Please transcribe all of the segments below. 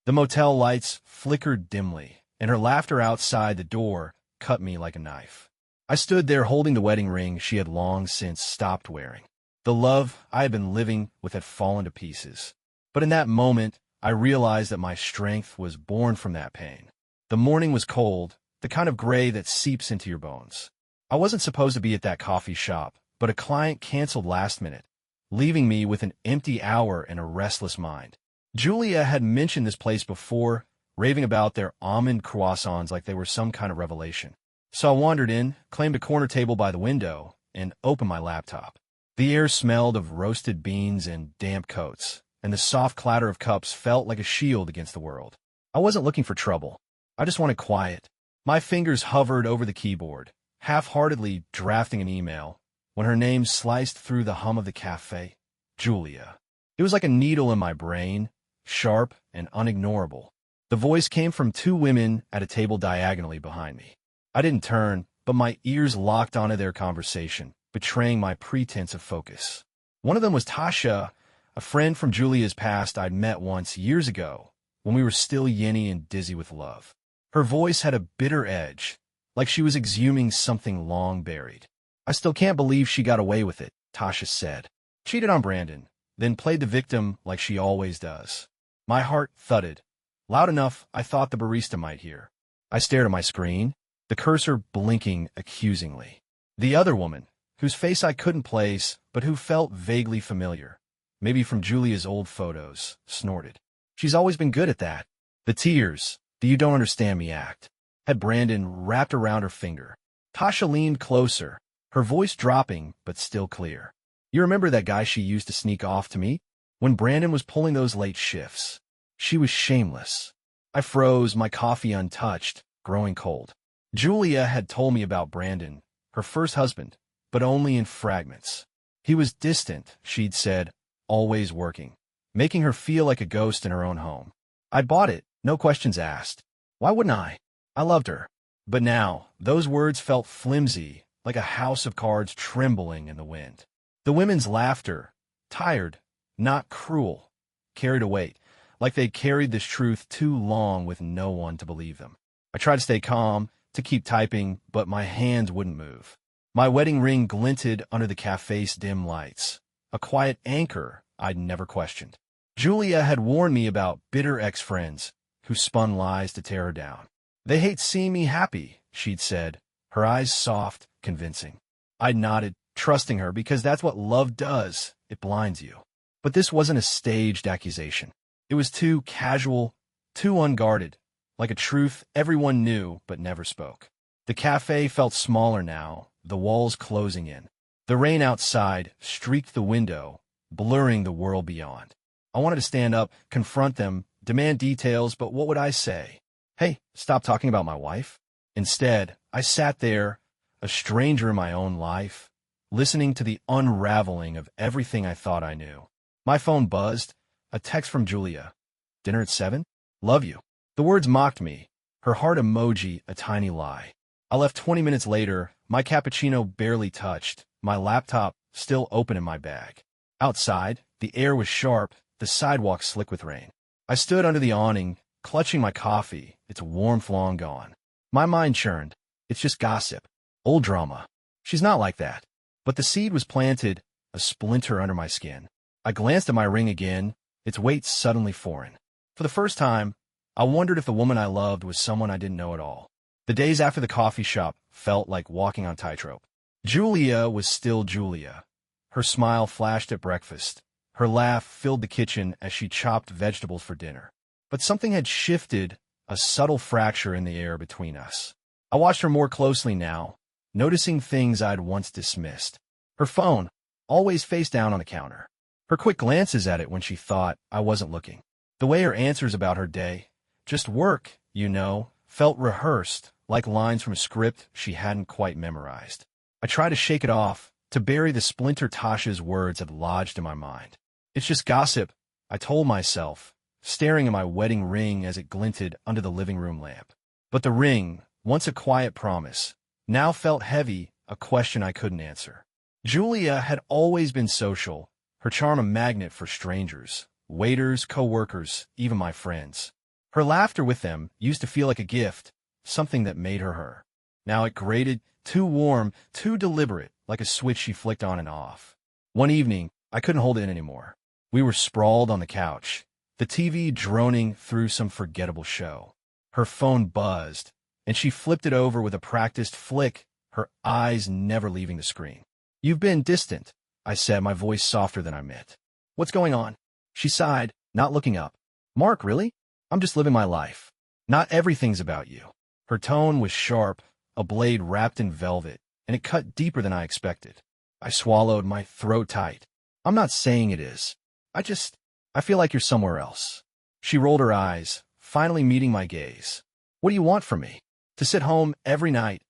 The motel lights flickered dimly, and her laughter outside the door cut me like a knife. I stood there holding the wedding ring she had long since stopped wearing. The love I had been living with had fallen to pieces. But in that moment, I realized that my strength was born from that pain. The morning was cold, the kind of gray that seeps into your bones. I wasn't supposed to be at that coffee shop, but a client canceled last minute, leaving me with an empty hour and a restless mind. Julia had mentioned this place before, raving about their almond croissants like they were some kind of revelation. So I wandered in, claimed a corner table by the window, and opened my laptop. The air smelled of roasted beans and damp coats, and the soft clatter of cups felt like a shield against the world. I wasn't looking for trouble. I just wanted quiet. My fingers hovered over the keyboard, half-heartedly drafting an email, when her name sliced through the hum of the cafe. Julia. It was like a needle in my brain, sharp and unignorable. The voice came from two women at a table diagonally behind me. I didn't turn, but my ears locked onto their conversation, betraying my pretense of focus. One of them was Tasha, a friend from Julia's past I'd met once years ago, when we were still yinny and dizzy with love. Her voice had a bitter edge, like she was exhuming something long buried. "I still can't believe she got away with it," Tasha said. "Cheated on Brandon, then played the victim like she always does." My heart thudded, loud enough I thought the barista might hear. I stared at my screen, the cursor blinking accusingly. The other woman, whose face I couldn't place, but who felt vaguely familiar, maybe from Julia's old photos, snorted. "She's always been good at that." The tears, the "you don't understand me" act, had Brandon wrapped around her finger. Tasha leaned closer, her voice dropping but still clear. "You remember that guy she used to sneak off to meet? When Brandon was pulling those late shifts." She was shameless. I froze, my coffee untouched, growing cold. Julia had told me about Brandon, her first husband, but only in fragments. He was distant, she'd said, always working, making her feel like a ghost in her own home. I'd bought it, no questions asked. Why wouldn't I? I loved her. But now, those words felt flimsy, like a house of cards trembling in the wind. The women's laughter, tired, not cruel, carried a weight, like they'd carried this truth too long with no one to believe them. I tried to stay calm, to keep typing, but my hands wouldn't move. My wedding ring glinted under the cafe's dim lights, a quiet anchor I'd never questioned. Julia had warned me about bitter ex-friends who spun lies to tear her down. "They hate seeing me happy," she'd said, her eyes soft, convincing. I nodded, trusting her because that's what love does. It blinds you. But this wasn't a staged accusation. It was too casual, too unguarded, like a truth everyone knew but never spoke. The cafe felt smaller now, the walls closing in. The rain outside streaked the window, blurring the world beyond. I wanted to stand up, confront them, demand details, but what would I say? "Hey, stop talking about my wife." Instead, I sat there, a stranger in my own life, listening to the unraveling of everything I thought I knew. My phone buzzed, a text from Julia. "Dinner at 7? Love you." The words mocked me, her heart emoji a tiny lie. I left 20 minutes later, my cappuccino barely touched, my laptop still open in my bag. Outside, the air was sharp, the sidewalk slick with rain. I stood under the awning, clutching my coffee, its warmth long gone. My mind churned. It's just gossip. Old drama. She's not like that. But the seed was planted, a splinter under my skin. I glanced at my ring again, its weight suddenly foreign. For the first time, I wondered if the woman I loved was someone I didn't know at all. The days after the coffee shop felt like walking on tightrope. Julia was still Julia. Her smile flashed at breakfast. Her laugh filled the kitchen as she chopped vegetables for dinner. But something had shifted, a subtle fracture in the air between us. I watched her more closely now, noticing things I'd once dismissed. Her phone, always face down on the counter. Her quick glances at it when she thought I wasn't looking. The way her answers about her day, just work, you know, felt rehearsed, like lines from a script she hadn't quite memorized. I tried to shake it off, to bury the splinter Tasha's words had lodged in my mind. It's just gossip, I told myself, staring at my wedding ring as it glinted under the living room lamp. But the ring, once a quiet promise, now felt heavy, a question I couldn't answer. Julia had always been social, her charm a magnet for strangers, waiters, co-workers, even my friends. Her laughter with them used to feel like a gift, something that made her her. Now it grated, too warm, too deliberate, like a switch she flicked on and off. One evening, I couldn't hold it in anymore. We were sprawled on the couch, the TV droning through some forgettable show. Her phone buzzed, and she flipped it over with a practiced flick, her eyes never leaving the screen. "You've been distant," I said, my voice softer than I meant. "What's going on?" She sighed, not looking up. "Mark, really? I'm just living my life. Not everything's about you." Her tone was sharp, a blade wrapped in velvet, and it cut deeper than I expected. I swallowed, my throat tight. "I'm not saying it is. I feel like you're somewhere else." She rolled her eyes, finally meeting my gaze. "What do you want from me? To sit home every night,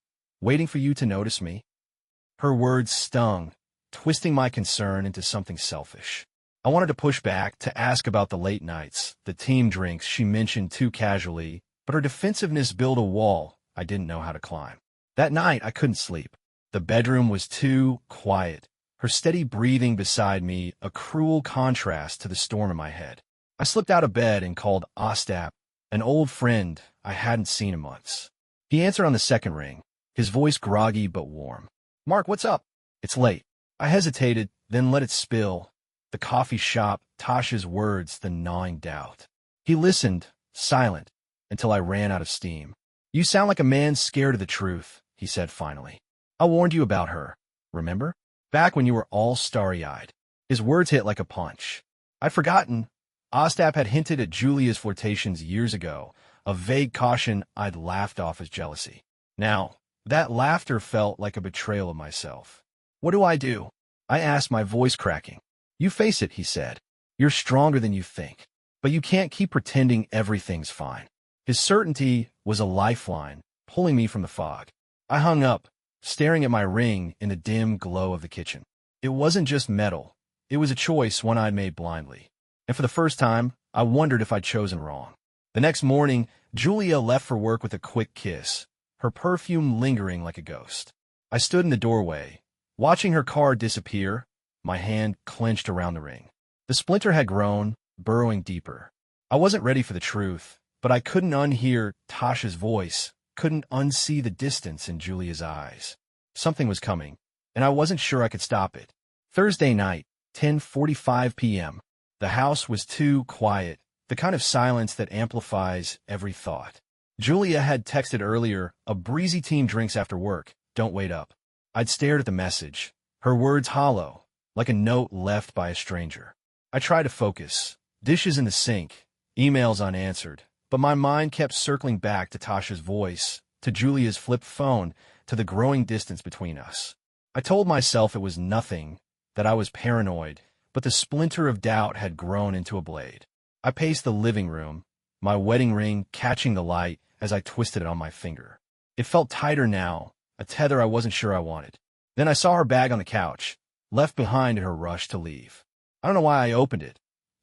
waiting for you to notice me?" Her words stung, twisting my concern into something selfish. I wanted to push back, to ask about the late nights, the team drinks she mentioned too casually, but her defensiveness built a wall I didn't know how to climb. That night, I couldn't sleep. The bedroom was too quiet, her steady breathing beside me a cruel contrast to the storm in my head. I slipped out of bed and called Ostap, an old friend I hadn't seen in months. He answered on the second ring, his voice groggy but warm. "Mark, what's up?" "It's late." I hesitated, then let it spill. The coffee shop, Tasha's words, the gnawing doubt. He listened, silent, until I ran out of steam. "You sound like a man scared of the truth," he said finally. "I warned you about her, remember? Back when you were all starry-eyed." His words hit like a punch. I'd forgotten. Ostap had hinted at Julia's flirtations years ago, a vague caution I'd laughed off as jealousy. Now, that laughter felt like a betrayal of myself. "What do I do?" I asked, my voice cracking. "You face it," he said. "You're stronger than you think. But you can't keep pretending everything's fine." His certainty was a lifeline, pulling me from the fog. I hung up, staring at my ring in the dim glow of the kitchen. It wasn't just metal. It was a choice, one I'd made blindly. And for the first time, I wondered if I'd chosen wrong. The next morning, Julia left for work with a quick kiss, her perfume lingering like a ghost. I stood in the doorway, watching her car disappear, my hand clenched around the ring. The splinter had grown, burrowing deeper. I wasn't ready for the truth, but I couldn't unhear Tasha's voice, couldn't unsee the distance in Julia's eyes. Something was coming, and I wasn't sure I could stop it. Thursday night, 10:45 p.m. The house was too quiet, the kind of silence that amplifies every thought. Julia had texted earlier, "A breezy team drinks after work, don't wait up." I'd stared at the message, her words hollow, like a note left by a stranger. I tried to focus, dishes in the sink, emails unanswered, but my mind kept circling back to Tasha's voice, to Julia's flipped phone, to the growing distance between us. I told myself it was nothing, that I was paranoid, but the splinter of doubt had grown into a blade. I paced the living room, my wedding ring catching the light as I twisted it on my finger. It felt tighter now, a tether I wasn't sure I wanted. Then I saw her bag on the couch, left behind in her rush to leave. I don't know why I opened it.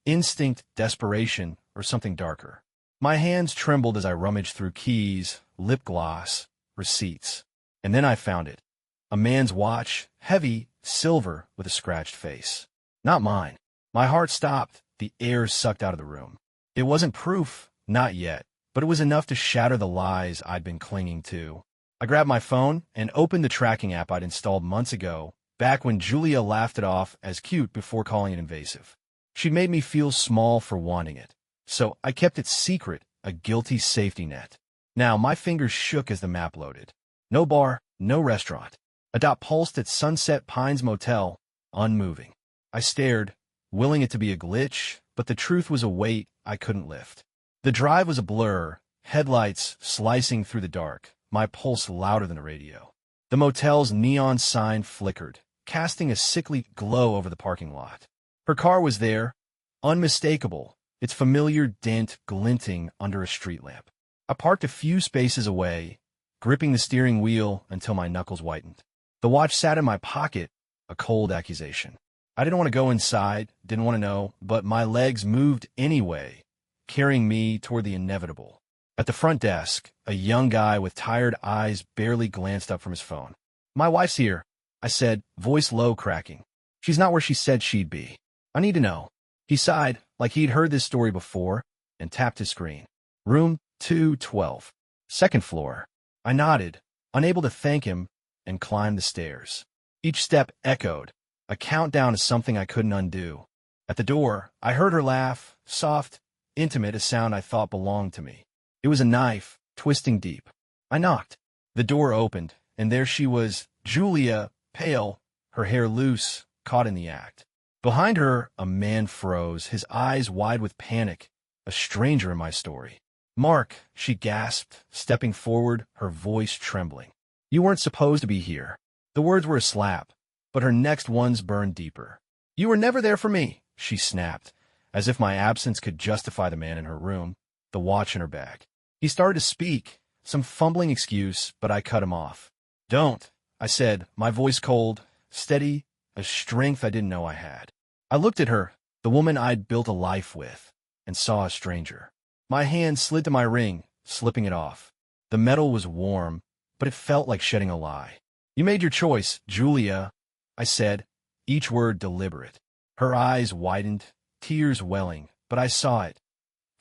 Instinct, desperation, or something darker. My hands trembled as I rummaged through keys, lip gloss, receipts. And then I found it. A man's watch, heavy, silver, with a scratched face. Not mine. My heart stopped, the air sucked out of the room. It wasn't proof, not yet, but it was enough to shatter the lies I'd been clinging to. I grabbed my phone and opened the tracking app I'd installed months ago, back when Julia laughed it off as cute before calling it invasive. She'd made me feel small for wanting it, so I kept it secret, a guilty safety net. Now my fingers shook as the map loaded. No bar, no restaurant. A dot pulsed at Sunset Pines Motel, unmoving. I stared, willing it to be a glitch, but the truth was a weight I couldn't lift. The drive was a blur, headlights slicing through the dark, my pulse louder than the radio. The motel's neon sign flickered, casting a sickly glow over the parking lot. Her car was there, unmistakable, its familiar dent glinting under a street lamp. I parked a few spaces away, gripping the steering wheel until my knuckles whitened. The watch sat in my pocket, a cold accusation. I didn't want to go inside, didn't want to know, but my legs moved anyway, carrying me toward the inevitable. At the front desk, a young guy with tired eyes barely glanced up from his phone. "My wife's here," I said, voice low, cracking. "She's not where she said she'd be. I need to know." He sighed, like he'd heard this story before, and tapped his screen. Room 212. Second floor. I nodded, unable to thank him, and climbed the stairs. Each step echoed, a countdown to something I couldn't undo. At the door, I heard her laugh, soft, intimate, a sound I thought belonged to me. It was a knife, twisting deep. I knocked. The door opened, and there she was, Julia, pale, her hair loose, caught in the act. Behind her, a man froze, his eyes wide with panic, a stranger in my story. "Mark," she gasped, stepping forward, her voice trembling. "You weren't supposed to be here." The words were a slap, but her next ones burned deeper. "You were never there for me," she snapped, as if my absence could justify the man in her room, the watch in her bag. He started to speak, some fumbling excuse, but I cut him off. "Don't," I said, my voice cold, steady, a strength I didn't know I had. I looked at her, the woman I'd built a life with, and saw a stranger. My hand slid to my ring, slipping it off. The metal was warm, but it felt like shedding a lie. "You made your choice, Julia," I said, each word deliberate. Her eyes widened, tears welling, but I saw it.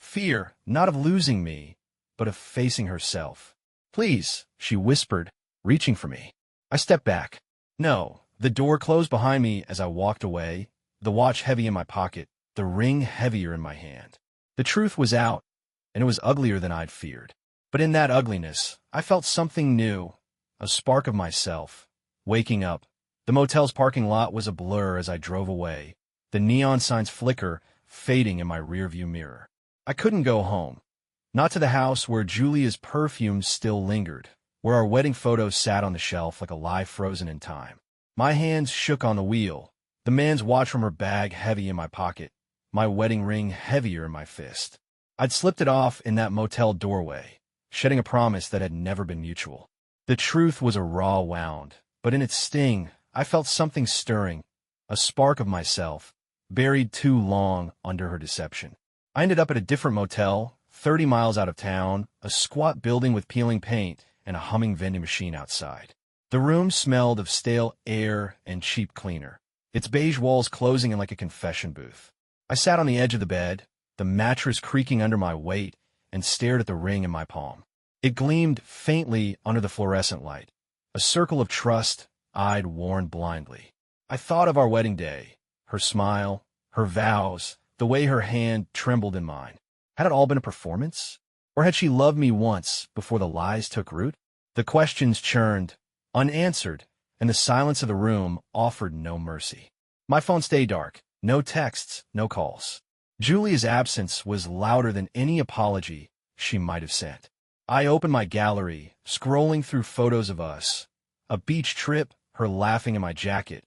Fear, not of losing me, but of facing herself. "Please," she whispered, reaching for me. I stepped back. No. The door closed behind me as I walked away, the watch heavy in my pocket, the ring heavier in my hand. The truth was out, and it was uglier than I'd feared. But in that ugliness, I felt something new, a spark of myself. Waking up, the motel's parking lot was a blur as I drove away, the neon signs flicker, fading in my rearview mirror. I couldn't go home. Not to the house where Julia's perfume still lingered, where our wedding photos sat on the shelf like a lie frozen in time. My hands shook on the wheel, the man's watch from her bag heavy in my pocket, my wedding ring heavier in my fist. I'd slipped it off in that motel doorway, shedding a promise that had never been mutual. The truth was a raw wound, but in its sting, I felt something stirring, a spark of myself, buried too long under her deception. I ended up at a different motel, 30 miles out of town, a squat building with peeling paint and a humming vending machine outside. The room smelled of stale air and cheap cleaner, its beige walls closing in like a confession booth. I sat on the edge of the bed, the mattress creaking under my weight, and stared at the ring in my palm. It gleamed faintly under the fluorescent light, a circle of trust I'd worn blindly. I thought of our wedding day, her smile, her vows, the way her hand trembled in mine. Had it all been a performance? Or had she loved me once before the lies took root? The questions churned, unanswered, and the silence of the room offered no mercy. My phone stayed dark, no texts, no calls. Julia's absence was louder than any apology she might have sent. I opened my gallery, scrolling through photos of us. A beach trip, her laughing in my jacket.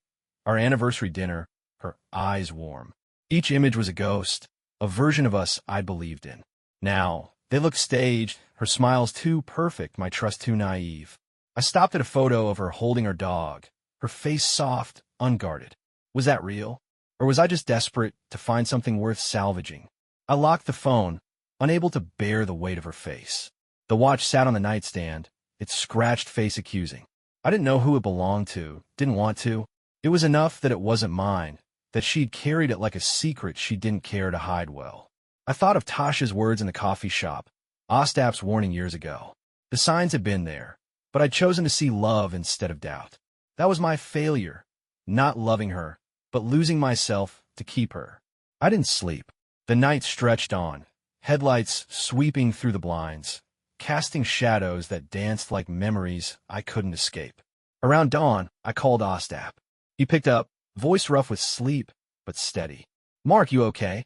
Our anniversary dinner, her eyes warm. Each image was a ghost, a version of us I believed in. Now, they looked staged, her smiles too perfect, my trust too naive. I stopped at a photo of her holding her dog, her face soft, unguarded. Was that real? Or was I just desperate to find something worth salvaging? I locked the phone, unable to bear the weight of her face. The watch sat on the nightstand, its scratched face accusing. I didn't know who it belonged to, didn't want to. It was enough that it wasn't mine, that she'd carried it like a secret she didn't care to hide well. I thought of Tasha's words in the coffee shop, Ostap's warning years ago. The signs had been there, but I'd chosen to see love instead of doubt. That was my failure, not loving her, but losing myself to keep her. I didn't sleep. The night stretched on, headlights sweeping through the blinds, casting shadows that danced like memories I couldn't escape. Around dawn, I called Ostap. He picked up, voice rough with sleep, but steady. "Mark, you okay?"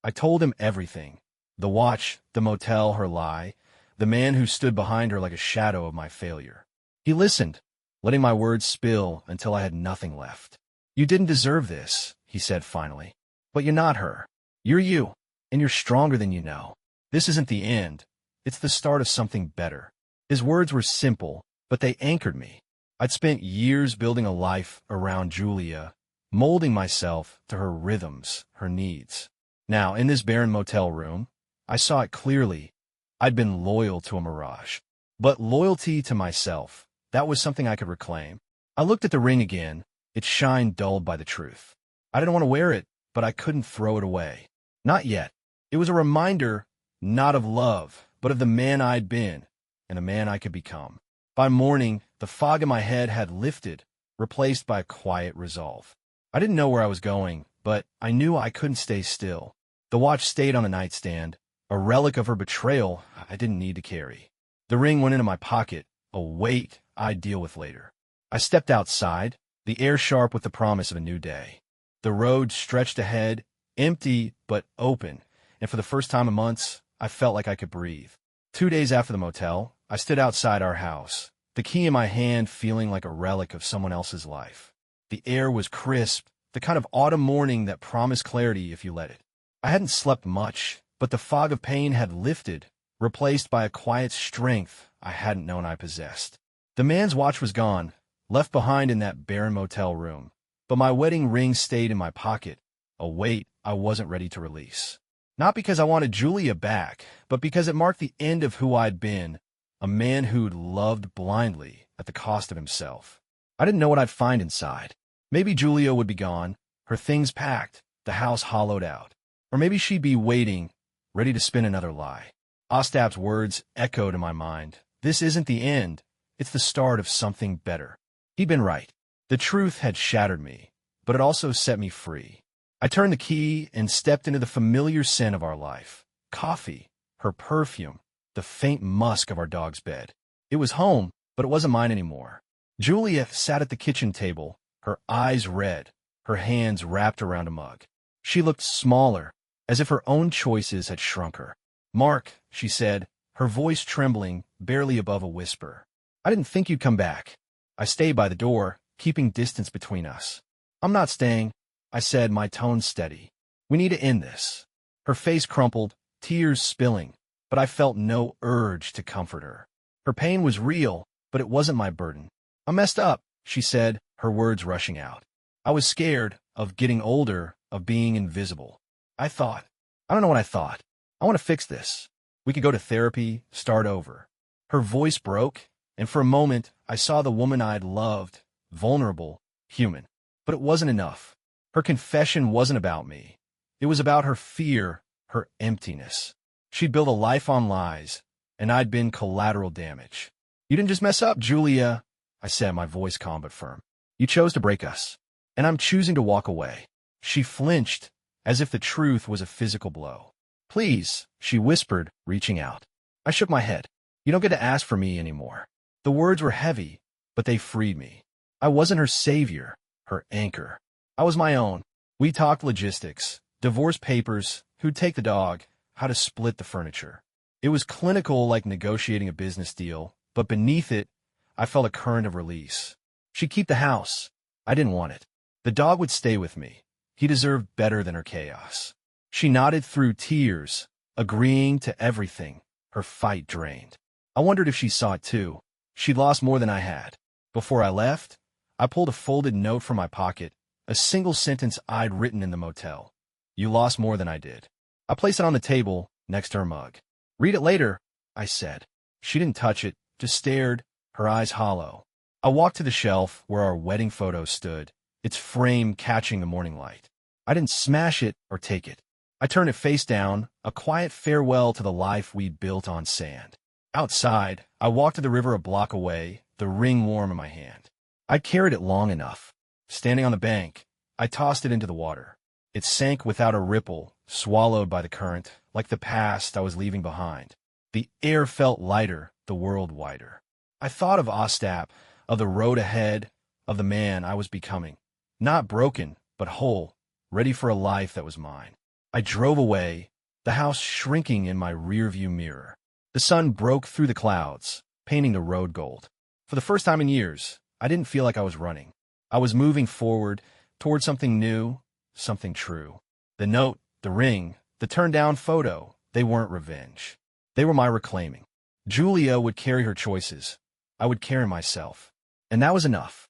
I told him everything. The watch, the motel, her lie, the man who stood behind her like a shadow of my failure. He listened, letting my words spill until I had nothing left. "You didn't deserve this," he said finally. "But you're not her. You're you, and you're stronger than you know. This isn't the end. It's the start of something better." His words were simple, but they anchored me. I'd spent years building a life around Julia, molding myself to her rhythms, her needs. Now, in this barren motel room, I saw it clearly. I'd been loyal to a mirage. But loyalty to myself, that was something I could reclaim. I looked at the ring again, its shine dulled by the truth. I didn't want to wear it, but I couldn't throw it away. Not yet. It was a reminder, not of love, but of the man I'd been and the man I could become. By morning, the fog in my head had lifted, replaced by a quiet resolve. I didn't know where I was going, but I knew I couldn't stay still. The watch stayed on the nightstand, a relic of her betrayal I didn't need to carry. The ring went into my pocket, a weight I'd deal with later. I stepped outside, the air sharp with the promise of a new day. The road stretched ahead, empty but open, and for the first time in months, I felt like I could breathe. 2 days after the motel, I stood outside our house, the key in my hand feeling like a relic of someone else's life. The air was crisp, the kind of autumn morning that promised clarity if you let it. I hadn't slept much, but the fog of pain had lifted, replaced by a quiet strength I hadn't known I possessed. The man's watch was gone, left behind in that barren motel room, but my wedding ring stayed in my pocket, a weight I wasn't ready to release. Not because I wanted Julia back, but because it marked the end of who I'd been, a man who'd loved blindly at the cost of himself. I didn't know what I'd find inside. Maybe Julia would be gone, her things packed, the house hollowed out. Or maybe she'd be waiting, ready to spin another lie. Ostap's words echoed in my mind. This isn't the end. It's the start of something better. He'd been right. The truth had shattered me, but it also set me free. I turned the key and stepped into the familiar scent of our life. Coffee, her perfume, the faint musk of our dog's bed. It was home, but it wasn't mine anymore. Julia sat at the kitchen table, her eyes red, her hands wrapped around a mug. She looked smaller, as if her own choices had shrunk her. "Mark," she said, her voice trembling, barely above a whisper. "I didn't think you'd come back." I stayed by the door, keeping distance between us. "I'm not staying," I said, my tone steady. "We need to end this." Her face crumpled, tears spilling, but I felt no urge to comfort her. Her pain was real, but it wasn't my burden. "I messed up," she said, her words rushing out. I was scared of getting older, of being invisible. I don't know what I thought. "I want to fix this. We could go to therapy, start over." Her voice broke, and for a moment I saw the woman I'd loved, vulnerable, human. But it wasn't enough. Her confession wasn't about me. It was about her fear, her emptiness. She'd built a life on lies, and I'd been collateral damage. "You didn't just mess up, Julia," I said, my voice calm but firm. "You chose to break us, and I'm choosing to walk away." She flinched, as if the truth was a physical blow. "Please," she whispered, reaching out. I shook my head. "You don't get to ask for me anymore." The words were heavy, but they freed me. I wasn't her savior, her anchor. I was my own. We talked logistics, divorce papers, who'd take the dog, how to split the furniture. It was clinical, like negotiating a business deal, but beneath it, I felt a current of release. She'd keep the house. I didn't want it. The dog would stay with me. He deserved better than her chaos. She nodded through tears, agreeing to everything, her fight drained. I wondered if she saw it too. She'd lost more than I had. Before I left, I pulled a folded note from my pocket, a single sentence I'd written in the motel. "You lost more than I did." I placed it on the table, next to her mug. "Read it later," I said. She didn't touch it, just stared, her eyes hollow. I walked to the shelf where our wedding photo stood, its frame catching the morning light. I didn't smash it or take it. I turned it face down, a quiet farewell to the life we'd built on sand. Outside, I walked to the river a block away, the ring warm in my hand. I'd carried it long enough. Standing on the bank, I tossed it into the water. It sank without a ripple, swallowed by the current, like the past I was leaving behind. The air felt lighter, the world wider. I thought of Ostap, of the road ahead, of the man I was becoming. Not broken, but whole, ready for a life that was mine. I drove away, the house shrinking in my rearview mirror. The sun broke through the clouds, painting the road gold. For the first time in years, I didn't feel like I was running. I was moving forward, toward something new, something true. The note, the ring, the turned-down photo, they weren't revenge. They were my reclaiming. Julia would carry her choices. I would carry myself. And that was enough.